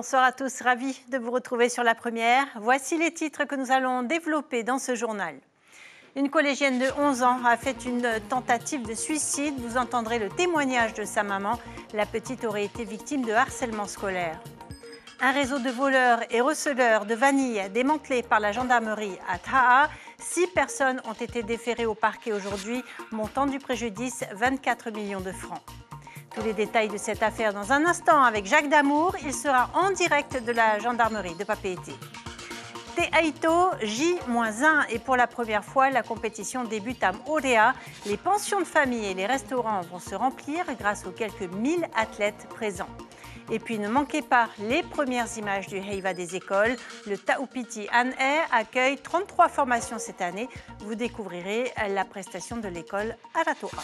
Bonsoir à tous, ravi de vous retrouver sur La Première. Voici les titres que nous allons développer dans ce journal. Une collégienne de 11 ans a fait une tentative de suicide. Vous entendrez le témoignage de sa maman. La petite aurait été victime de harcèlement scolaire. Un réseau de voleurs et receleurs de vanille démantelé par la gendarmerie à Taha. 6 personnes ont été déférées au parquet aujourd'hui, montant du préjudice 24 millions de francs. Tous les détails de cette affaire dans un instant avec Jacques Damour. Il sera en direct de la gendarmerie de Papeete. Te-Aito, J-1 et pour la première fois, la compétition débute à Moorea. Les pensions de famille et les restaurants vont se remplir grâce aux quelques 1000 athlètes présents. Et puis ne manquez pas les premières images du Heiva des écoles. Le Taupiti An-Air accueille 33 formations cette année. Vous découvrirez la prestation de l'école Aratoa.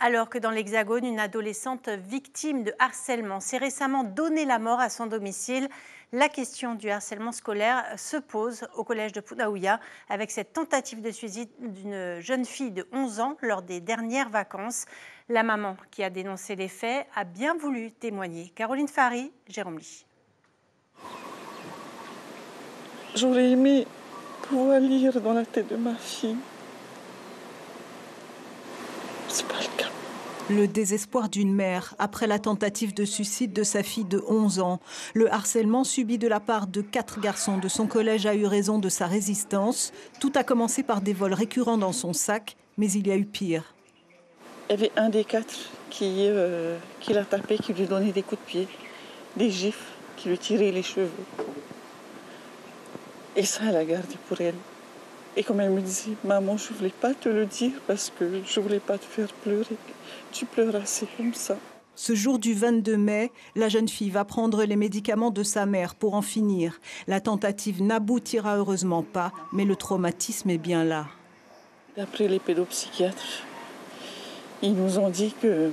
Alors que dans l'Hexagone, une adolescente victime de harcèlement s'est récemment donné la mort à son domicile, la question du harcèlement scolaire se pose au collège de Punaouia avec cette tentative de suicide d'une jeune fille de 11 ans lors des dernières vacances. La maman qui a dénoncé les faits a bien voulu témoigner. Caroline Fary, Jérôme Lee. J'aurais aimé pouvoir lire dans la tête de ma fille. C'est pas le cas. Le désespoir d'une mère après la tentative de suicide de sa fille de 11 ans. Le harcèlement subi de la part de 4 garçons de son collège a eu raison de sa résistance. Tout a commencé par des vols récurrents dans son sac, mais il y a eu pire. Il y avait un des 4 qui l'a tapé, qui lui donnait des coups de pied, des gifles, qui lui tirait les cheveux. Et ça, elle a gardé pour elle. Et comme elle me disait, maman, je ne voulais pas te le dire parce que je ne voulais pas te faire pleurer. Tu pleures assez comme ça. Ce jour du 22 mai, la jeune fille va prendre les médicaments de sa mère pour en finir. La tentative n'aboutira heureusement pas, mais le traumatisme est bien là. D'après les pédopsychiatres, ils nous ont dit que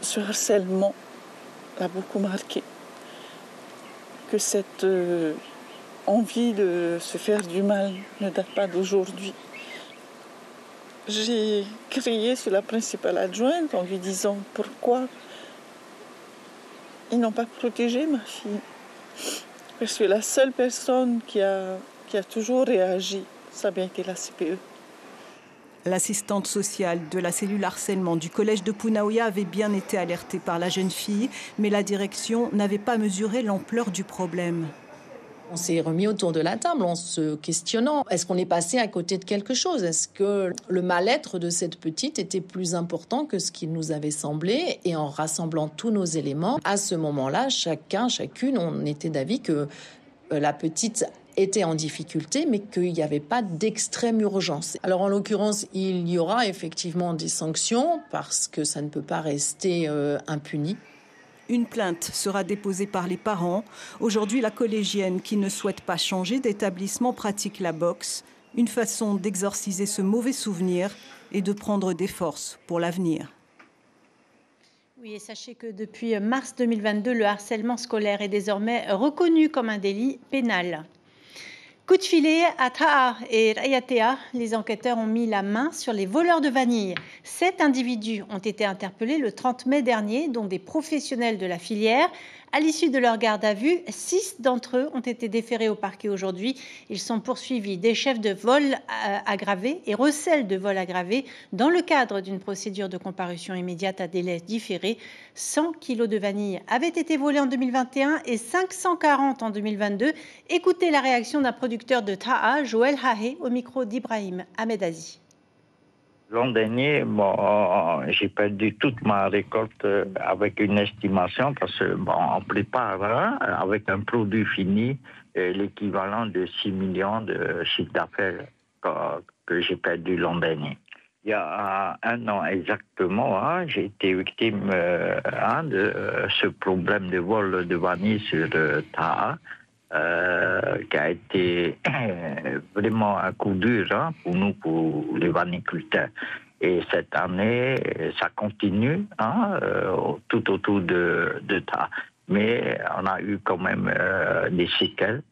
ce harcèlement l'a beaucoup marqué. Que cette envie de se faire du mal ne date pas d'aujourd'hui. J'ai crié sur la principale adjointe en lui disant pourquoi ils n'ont pas protégé ma fille. Parce que la seule personne qui a toujours réagi, ça a bien été la CPE. L'assistante sociale de la cellule harcèlement du collège de Punaouia avait bien été alertée par la jeune fille, mais la direction n'avait pas mesuré l'ampleur du problème. On s'est remis autour de la table en se questionnant. Est-ce qu'on est passé à côté de quelque chose? Est-ce que le mal-être de cette petite était plus important que ce qu'il nous avait semblé? Et en rassemblant tous nos éléments, à ce moment-là, chacune, on était d'avis que la petite était en difficulté, mais qu'il n'y avait pas d'extrême urgence. Alors en l'occurrence, il y aura effectivement des sanctions parce que ça ne peut pas rester impuni. Une plainte sera déposée par les parents. Aujourd'hui, la collégienne qui ne souhaite pas changer d'établissement pratique la boxe, une façon d'exorciser ce mauvais souvenir et de prendre des forces pour l'avenir. Oui, et sachez que depuis mars 2022, le harcèlement scolaire est désormais reconnu comme un délit pénal. Coup de filet à Taha et Rayatea, les enquêteurs ont mis la main sur les voleurs de vanille. 7 individus ont été interpellés le 30 mai dernier, dont des professionnels de la filière. À l'issue de leur garde à vue, 6 d'entre eux ont été déférés au parquet aujourd'hui. Ils sont poursuivis des chefs de vol aggravés et recels de vol aggravés dans le cadre d'une procédure de comparution immédiate à délai différé. 100 kilos de vanille avaient été volés en 2021 et 540 en 2022. Écoutez la réaction d'un producteur de Taha, Joël Hahé, au micro d'Ibrahim Ahmedazi. L'an dernier, j'ai perdu toute ma récolte avec une estimation parce que on prépare avec un produit fini l'équivalent de 6 millions de chiffre d'affaires que j'ai perdu l'an dernier. Il y a 1 an exactement, j'ai été victime de ce problème de vol de vanille sur Taha. Qui a été vraiment un coup dur pour nous, pour les vaniculteurs. Et cette année, ça continue tout autour de Taha. Mais on a eu quand même des séquelles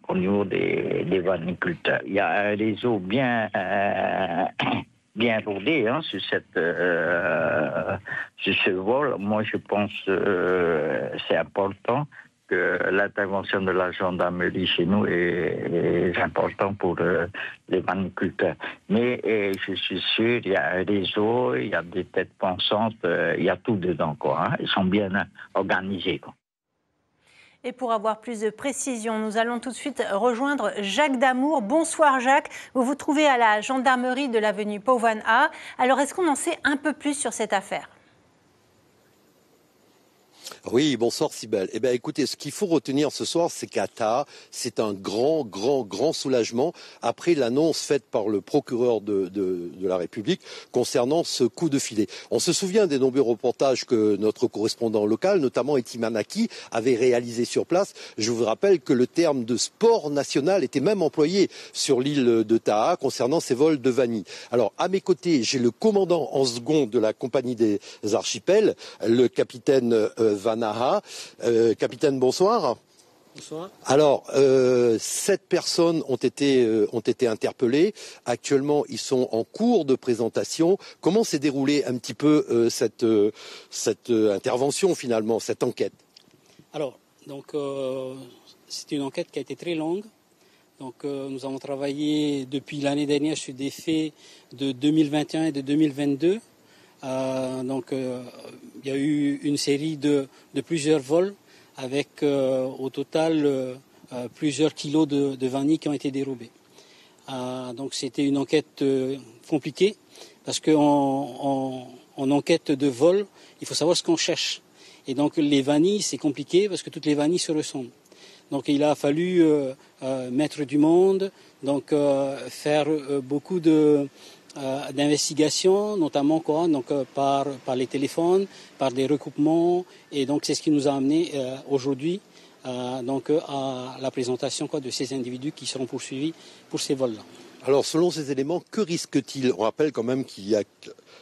au niveau des vaniculteurs. Il y a un réseau bien bien rodé sur ce vol. Moi, je pense que c'est important que l'intervention de la gendarmerie chez nous est importante pour les vaniculteurs. Mais je suis sûr, il y a un réseau, il y a des têtes pensantes, il y a tout dedans, quoi. Ils sont bien organisés, quoi. Et pour avoir plus de précisions, nous allons tout de suite rejoindre Jacques Damour. Bonsoir Jacques, vous vous trouvez à la gendarmerie de l'avenue Pauvan A. Alors est-ce qu'on en sait un peu plus sur cette affaire ? Oui, bonsoir Cybèle. Eh bien écoutez, ce qu'il faut retenir ce soir, c'est qu'à Taha, c'est un grand soulagement après l'annonce faite par le procureur de la République concernant ce coup de filet. On se souvient des nombreux reportages que notre correspondant local, notamment Etimanaki, avait réalisé sur place. Je vous rappelle que le terme de sport national était même employé sur l'île de Taha concernant ces vols de vanille. Alors à mes côtés, j'ai le commandant en second de la compagnie des archipels, le capitaine Vanaha. Capitaine, bonsoir. Bonsoir. Alors, 7 personnes ont été interpellées. Actuellement, ils sont en cours de présentation. Comment s'est déroulée un petit peu cette intervention finalement, cette enquête? Alors, c'est une enquête qui a été très longue. Nous avons travaillé depuis l'année dernière sur des faits de 2021 et de 2022. Il y a eu une série de plusieurs vols avec au total plusieurs kilos de vanille qui ont été dérobés. C'était une enquête compliquée parce qu'en enquête de vol, il faut savoir ce qu'on cherche. Et donc les vanilles, c'est compliqué parce que toutes les vanilles se ressemblent. Donc il a fallu mettre du monde, faire beaucoup d'investigations, notamment par les téléphones, par des recoupements, et donc c'est ce qui nous a amené aujourd'hui à la présentation de ces individus qui seront poursuivis pour ces vols-là. Alors selon ces éléments, que risque-t-il? On rappelle quand même qu'il y a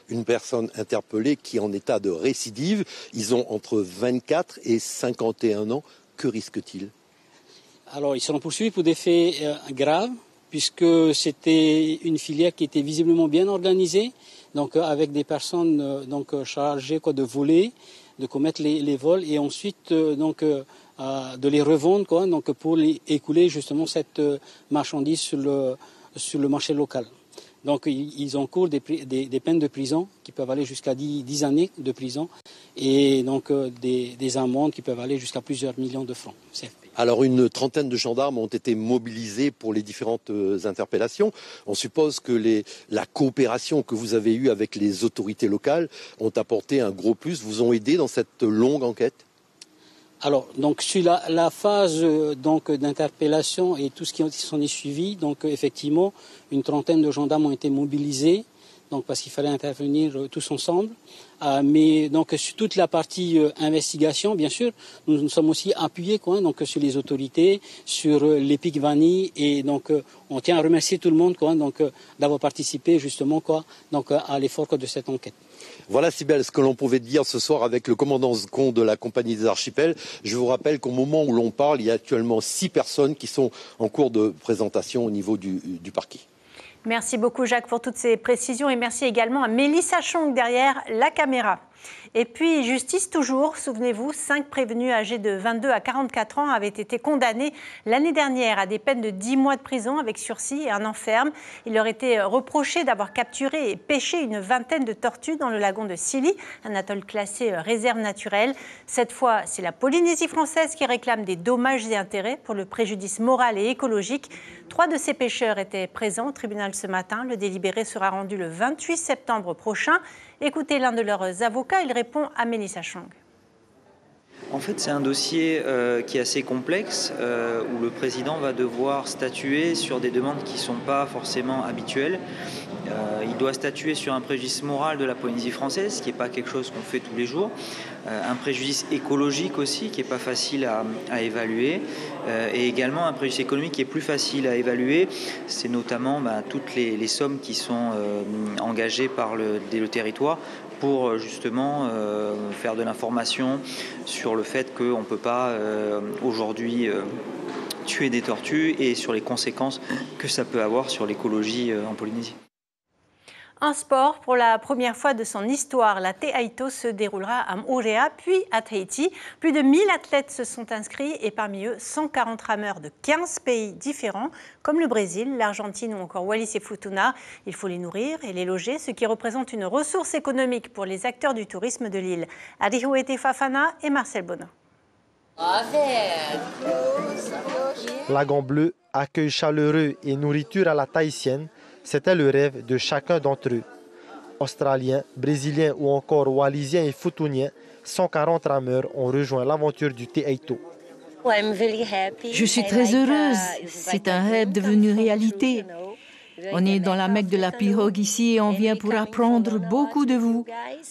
une personne interpellée qui est en état de récidive. Ils ont entre 24 et 51 ans. Que risque-t-il? Alors ils seront poursuivis pour des faits graves, puisque c'était une filière qui était visiblement bien organisée, avec des personnes chargées de voler, de commettre les vols et ensuite de les revendre pour écouler justement cette marchandise sur le marché local. Donc ils encourent des peines de prison qui peuvent aller jusqu'à 10 années de prison et des amendes qui peuvent aller jusqu'à plusieurs millions de francs CFP. Alors une trentaine de gendarmes ont été mobilisés pour les différentes interpellations. On suppose que la coopération que vous avez eue avec les autorités locales ont apporté un gros plus, vous ont aidé dans cette longue enquête? Alors, sur la phase d'interpellation et tout ce qui s'en est suivi, effectivement, une trentaine de gendarmes ont été mobilisés, parce qu'il fallait intervenir tous ensemble. Mais sur toute la partie investigation, bien sûr, nous sommes aussi appuyés sur les autorités, sur l'EPIC Vanille, et on tient à remercier tout le monde d'avoir participé justement à l'effort de cette enquête. Voilà Cybèle ce que l'on pouvait dire ce soir avec le commandant second de la compagnie des archipels. Je vous rappelle qu'au moment où l'on parle, il y a actuellement 6 personnes qui sont en cours de présentation au niveau du parquet. Merci beaucoup Jacques pour toutes ces précisions et merci également à Mélissa Chong derrière la caméra. Et puis, justice toujours, souvenez-vous, 5 prévenus âgés de 22 à 44 ans avaient été condamnés l'année dernière à des peines de 10 mois de prison avec sursis et un an ferme. Il leur était reproché d'avoir capturé et pêché une vingtaine de tortues dans le lagon de Scilly, un atoll classé réserve naturelle. Cette fois, c'est la Polynésie française qui réclame des dommages et intérêts pour le préjudice moral et écologique. 3 de ces pêcheurs étaient présents au tribunal ce matin. Le délibéré sera rendu le 28 septembre prochain. Écoutez l'un de leurs avocats, il répond à Mélissa Chong. En fait, c'est un dossier qui est assez complexe, où le président va devoir statuer sur des demandes qui ne sont pas forcément habituelles. Il doit statuer sur un préjudice moral de la Polynésie française, ce qui n'est pas quelque chose qu'on fait tous les jours. Un préjudice écologique aussi, qui n'est pas facile à évaluer. Et également un préjudice économique qui est plus facile à évaluer. C'est notamment toutes les sommes qui sont engagées par le territoire pour justement faire de l'information sur le fait qu'on ne peut pas aujourd'hui tuer des tortues et sur les conséquences que ça peut avoir sur l'écologie en Polynésie. En sport, pour la première fois de son histoire, la Teaito se déroulera à Moorea puis à Tahiti. Plus de 1000 athlètes se sont inscrits et parmi eux 140 rameurs de 15 pays différents comme le Brésil, l'Argentine ou encore Wallis et Futuna. Il faut les nourrir et les loger, ce qui représente une ressource économique pour les acteurs du tourisme de l'île. Arihuete Fafana et Marcel Bonin. Lagon Bleu, accueil chaleureux et nourriture à la tahitienne, c'était le rêve de chacun d'entre eux. Australiens, Brésiliens ou encore Wallisiens et Futuniens, 140 rameurs ont rejoint l'aventure du Teaito. Je suis très heureuse. C'est un rêve devenu réalité. On est dans la Mecque de la pirogue ici et on vient pour apprendre beaucoup de vous.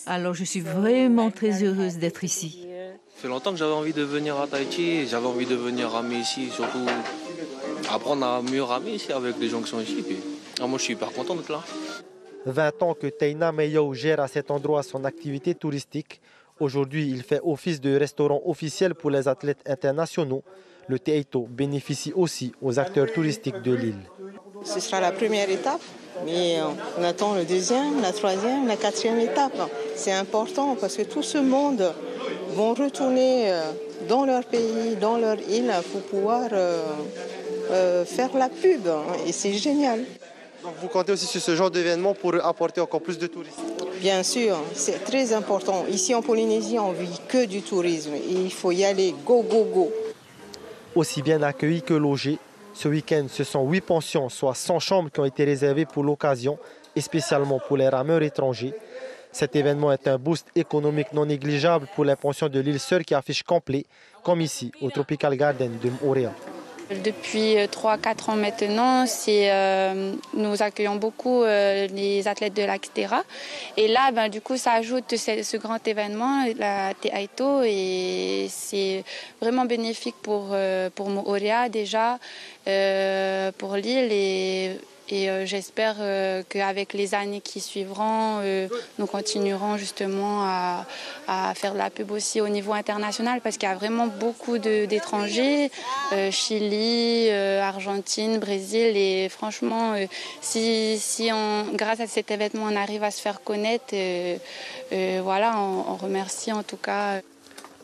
Alors je suis vraiment très heureuse d'être ici. Ça fait longtemps que j'avais envie de venir à Tahiti. J'avais envie de venir ramer ici, surtout apprendre à mieux ramer ici avec les gens qui sont ici. Puis, moi je suis hyper content d'être là. 20 ans que Teina Meyao gère à cet endroit son activité touristique. Aujourd'hui, il fait office de restaurant officiel pour les athlètes internationaux. Le Teaito bénéficie aussi aux acteurs touristiques de l'île. Ce sera la première étape, mais on attend le deuxième, la troisième, la quatrième étape. C'est important parce que tout ce monde vont retourner dans leur pays, dans leur île pour pouvoir faire la pub. Et c'est génial. Donc vous comptez aussi sur ce genre d'événement pour apporter encore plus de touristes? Bien sûr, c'est très important. Ici en Polynésie, on ne vit que du tourisme et il faut y aller, go, go, go. Aussi bien accueillis que logés, ce week-end, ce sont 8 pensions, soit 100 chambres qui ont été réservées pour l'occasion et spécialement pour les rameurs étrangers. Cet événement est un boost économique non négligeable pour les pensions de l'île Sœur qui affichent complet, comme ici au Tropical Garden de Moorea. Depuis 3-4 ans maintenant, nous accueillons beaucoup les athlètes de l'Axterra. Et là, du coup, ça ajoute ce grand événement, la Teaito, et c'est vraiment bénéfique pour Moorea déjà, pour l'île. Et j'espère qu'avec les années qui suivront, nous continuerons justement à faire de la pub aussi au niveau international parce qu'il y a vraiment beaucoup d'étrangers, Chili, Argentine, Brésil. Et franchement, grâce à cet événement, on arrive à se faire connaître, voilà, on remercie en tout cas.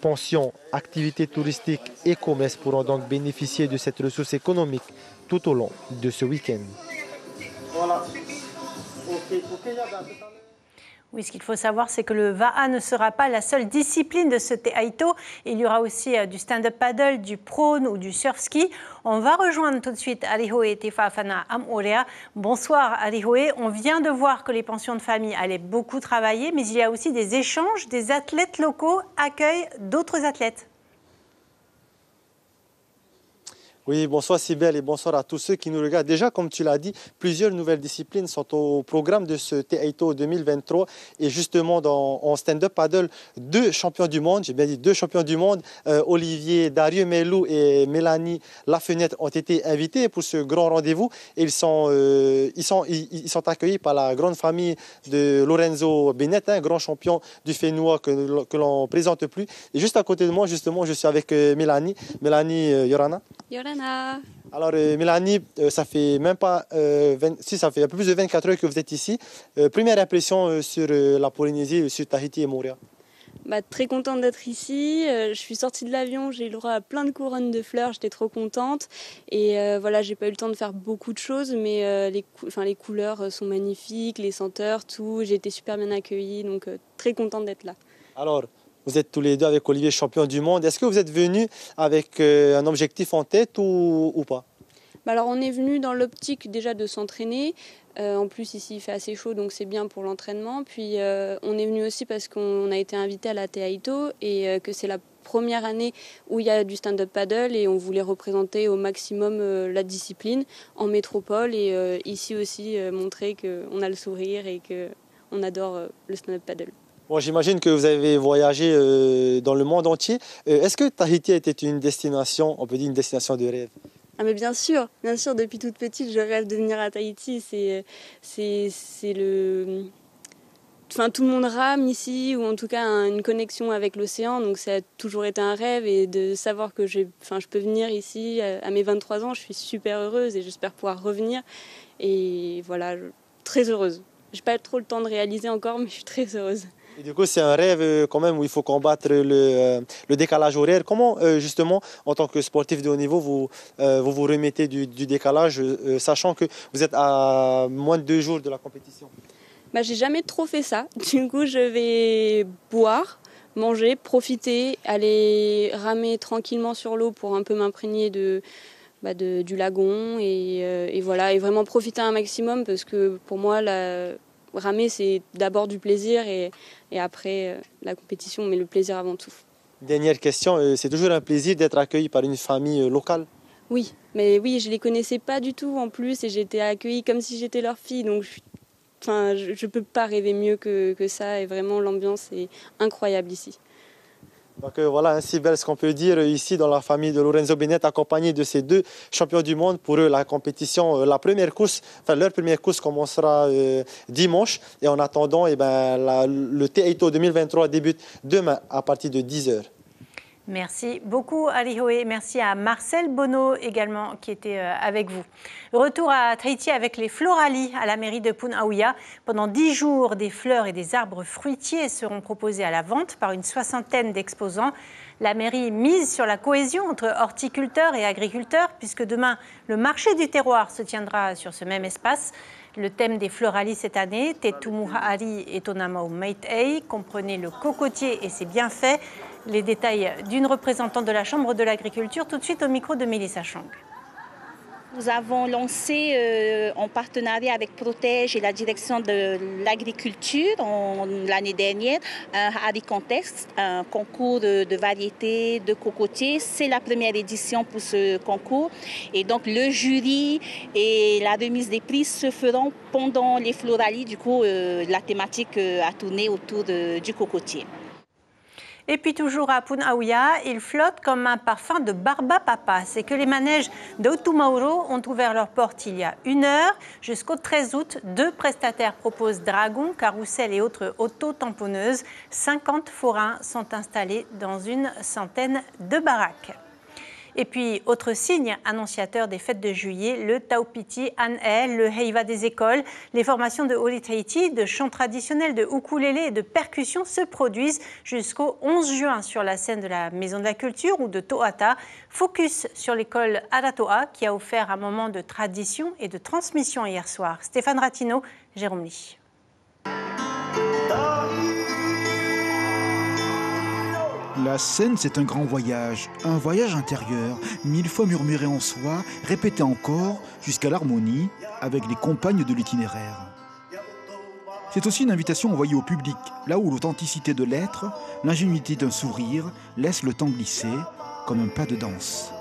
Pensions, activités touristiques et commerces pourront donc bénéficier de cette ressource économique tout au long de ce week-end. Voilà. Oui, ce qu'il faut savoir, c'est que le Va'a ne sera pas la seule discipline de ce Teaito. Il y aura aussi du stand-up paddle, du prone ou du surf ski. On va rejoindre tout de suite Arihoe Tefafana à Moorea. Bonsoir Arihoe. On vient de voir que les pensions de famille allaient beaucoup travailler, mais il y a aussi des échanges. Des athlètes locaux accueillent d'autres athlètes. Oui, bonsoir Cybèle et bonsoir à tous ceux qui nous regardent. Déjà, comme tu l'as dit, plusieurs nouvelles disciplines sont au programme de ce Teaito 2023. Et justement, en stand-up paddle, 2 champions du monde, j'ai bien dit 2 champions du monde, Olivier Darieux Melou et Mélanie Lafenêtre ont été invités pour ce grand rendez-vous. Et ils sont accueillis par la grande famille de Lorenzo Bennett, un grand champion du Fénois que l'on ne présente plus. Et juste à côté de moi, justement, je suis avec Mélanie. Mélanie Yorana. Alors Mélanie, ça fait même pas ça fait un peu plus de 24 heures que vous êtes ici. Première impression sur la Polynésie, sur Tahiti et Moorea? Très contente d'être ici. Je suis sortie de l'avion, j'ai eu le droit à plein de couronnes de fleurs, j'étais trop contente. Et voilà, j'ai pas eu le temps de faire beaucoup de choses, mais les couleurs sont magnifiques, les senteurs, tout. J'ai été super bien accueillie, donc très contente d'être là. Alors, vous êtes tous les deux avec Olivier, champion du monde. Est-ce que vous êtes venus avec un objectif en tête ou pas? Alors on est venu dans l'optique déjà de s'entraîner. En plus ici il fait assez chaud donc c'est bien pour l'entraînement. Puis on est venu aussi parce qu'on a été invité à la Teaito et que c'est la première année où il y a du stand-up paddle et on voulait représenter au maximum la discipline en métropole et ici aussi montrer qu'on a le sourire et qu'on adore le stand-up paddle. Bon, j'imagine que vous avez voyagé dans le monde entier. Est-ce que Tahiti était une destination, on peut dire une destination de rêve? Ah mais bien sûr, depuis toute petite, je rêve de venir à Tahiti. C'est le... Enfin, tout le monde rame ici, ou en tout cas une connexion avec l'océan, donc ça a toujours été un rêve. Et de savoir que je peux venir ici à mes 23 ans, je suis super heureuse et j'espère pouvoir revenir. Et voilà, très heureuse. n'ai pas trop le temps de réaliser encore, mais je suis très heureuse. Et du coup, c'est un rêve quand même où il faut combattre le décalage horaire. Comment, justement, en tant que sportif de haut niveau, vous vous remettez du décalage, sachant que vous êtes à moins de 2 jours de la compétition? J'ai jamais trop fait ça. Du coup, je vais boire, manger, profiter, aller ramer tranquillement sur l'eau pour un peu m'imprégner du lagon et voilà, et vraiment profiter un maximum parce que pour moi, ramer, c'est d'abord du plaisir et après la compétition, mais le plaisir avant tout. Dernière question, c'est toujours un plaisir d'être accueilli par une famille locale? Oui, mais oui, je les connaissais pas du tout en plus et j'ai été accueillie comme si j'étais leur fille, donc je peux pas rêver mieux que ça et vraiment l'ambiance est incroyable ici. Donc voilà, Cybèle, ce qu'on peut dire ici dans la famille de Lorenzo Bennett, accompagné de ces 2 champions du monde. Pour eux, la compétition, leur première course commencera dimanche. Et en attendant, le Te-Aito 2023 débute demain à partir de 10h. Merci beaucoup Alihoé, merci à Marcel Bonneau également qui était avec vous. Retour à Tahiti avec les Floralies à la mairie de Punaauia. Pendant 10 jours, des fleurs et des arbres fruitiers seront proposés à la vente par une 60aine d'exposants. La mairie mise sur la cohésion entre horticulteurs et agriculteurs puisque demain, le marché du terroir se tiendra sur ce même espace. Le thème des Floralies cette année, Te Tumuha'ari et Tonamau Meitei, comprenez le cocotier et ses bienfaits. Les détails d'une représentante de la Chambre de l'agriculture, tout de suite au micro de Mélissa Chang. Nous avons lancé en partenariat avec Protège et la direction de l'agriculture l'année dernière un Harry Contest, un concours de variétés de cocotiers. C'est la première édition pour ce concours et donc le jury et la remise des prix se feront pendant les Floralies. Du coup, la thématique a tourné autour du cocotier. Et puis toujours à Punaauia, il flotte comme un parfum de barba papa. C'est que les manèges d'Otumauro ont ouvert leurs portes il y a 1 heure. Jusqu'au 13 août, 2 prestataires proposent dragons, carrousels et autres auto-tamponneuses. 50 forains sont installés dans une centaine de baraques. Et puis, autre signe annonciateur des fêtes de juillet, le Taupiti An'el, le Heiva des écoles. Les formations de Holi Tahiti, de chants traditionnels, de ukulélé et de percussions se produisent jusqu'au 11 juin sur la scène de la Maison de la Culture ou de Toata. Focus sur l'école Aratoa qui a offert un moment de tradition et de transmission hier soir. Stéphane Ratino, Jérôme Lee. La scène, c'est un grand voyage, un voyage intérieur, 1000 fois murmuré en soi, répété encore jusqu'à l'harmonie avec les compagnes de l'itinéraire. C'est aussi une invitation envoyée au public, là où l'authenticité de l'être, l'ingénuité d'un sourire laisse le temps glisser comme un pas de danse.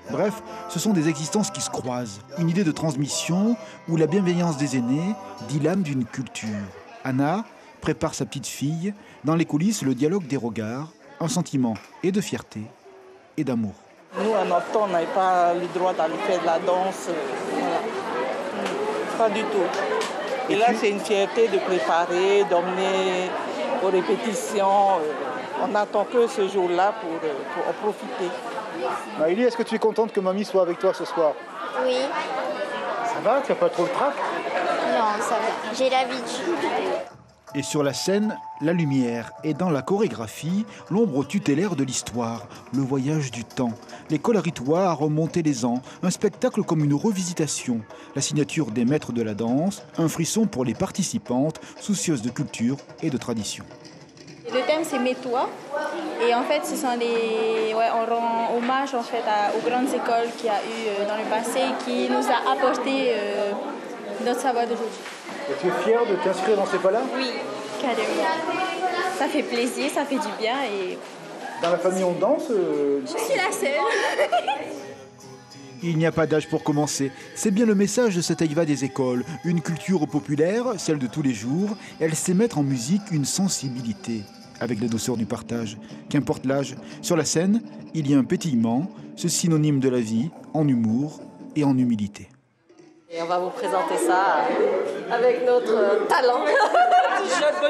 Bref, ce sont des existences qui se croisent, une idée de transmission où la bienveillance des aînés dit l'âme d'une culture. Anna prépare sa petite fille, dans les coulisses le dialogue des regards, un sentiment et de fierté et d'amour. Nous, à notre temps, on n'avait pas le droit d'aller faire de la danse, voilà. Pas du tout. Et là, c'est une fierté de préparer, d'emmener aux répétitions. On n'attend que ce jour-là pour en profiter. Maëlie, est-ce que tu es contente que mamie soit avec toi ce soir? Oui. Ça va? Tu n'as pas trop le trac? Non, ça va. J'ai l'habitude. Et sur la scène, la lumière et dans la chorégraphie, l'ombre tutélaire de l'histoire, le voyage du temps. L'école Aritoa a remonté les ans, un spectacle comme une revisitation, la signature des maîtres de la danse, un frisson pour les participantes soucieuses de culture et de tradition. Le thème c'est Mets-toi et en fait ce sont on rend hommage en fait aux grandes écoles qu'il y a eu dans le passé qui nous a apporté notre savoir d'aujourd'hui. Et tu es fière de t'inscrire dans ces pas-là? Oui, carrément. Ça fait plaisir, ça fait du bien et... Dans la famille on danse Je suis la seule. Il n'y a pas d'âge pour commencer. C'est bien le message de cette Heiva des écoles. Une culture populaire, celle de tous les jours. Elle sait mettre en musique une sensibilité, avec la douceur du partage. Qu'importe l'âge, sur la scène, il y a un pétillement, ce synonyme de la vie, en humour et en humilité. Et on va vous présenter ça avec notre talent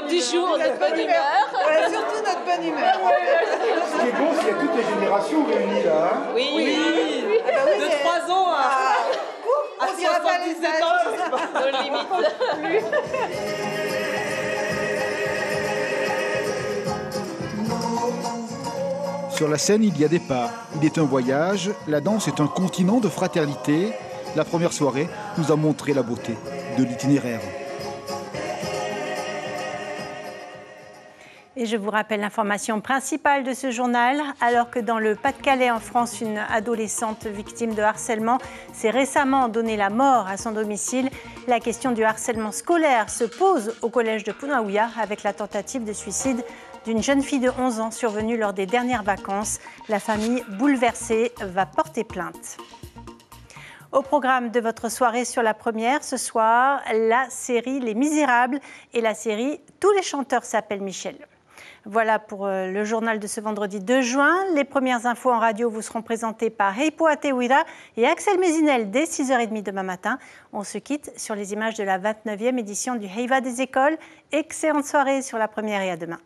du jour, notre bonne humeur. Ouais, surtout notre bonne humeur. Ce qui est bon, c'est qu'il y a toutes les générations réunies là. Hein? Oui. Ah bah oui, de 3 ans à on dira pas les âges. nos limites. rue. Sur la scène, il y a des pas. Il est un voyage. La danse est un continent de fraternité. La première soirée nous a montré la beauté de l'itinéraire. Et je vous rappelle l'information principale de ce journal. Alors que dans le Pas-de-Calais, en France, une adolescente victime de harcèlement s'est récemment donné la mort à son domicile, la question du harcèlement scolaire se pose au collège de Punaouia avec la tentative de suicide d'une jeune fille de 11 ans survenue lors des dernières vacances. La famille, bouleversée, va porter plainte. Au programme de votre soirée sur la première, ce soir, la série Les Misérables et la série Tous les chanteurs s'appellent Michel. Voilà pour le journal de ce vendredi 2 juin. Les premières infos en radio vous seront présentées par Heipo Atewira et Axel Mézinel dès 6h30 demain matin. On se quitte sur les images de la 29e édition du Heiva des écoles. Excellente soirée sur la première et à demain.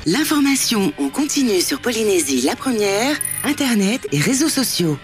L'information en continu sur Polynésie la première, Internet et réseaux sociaux.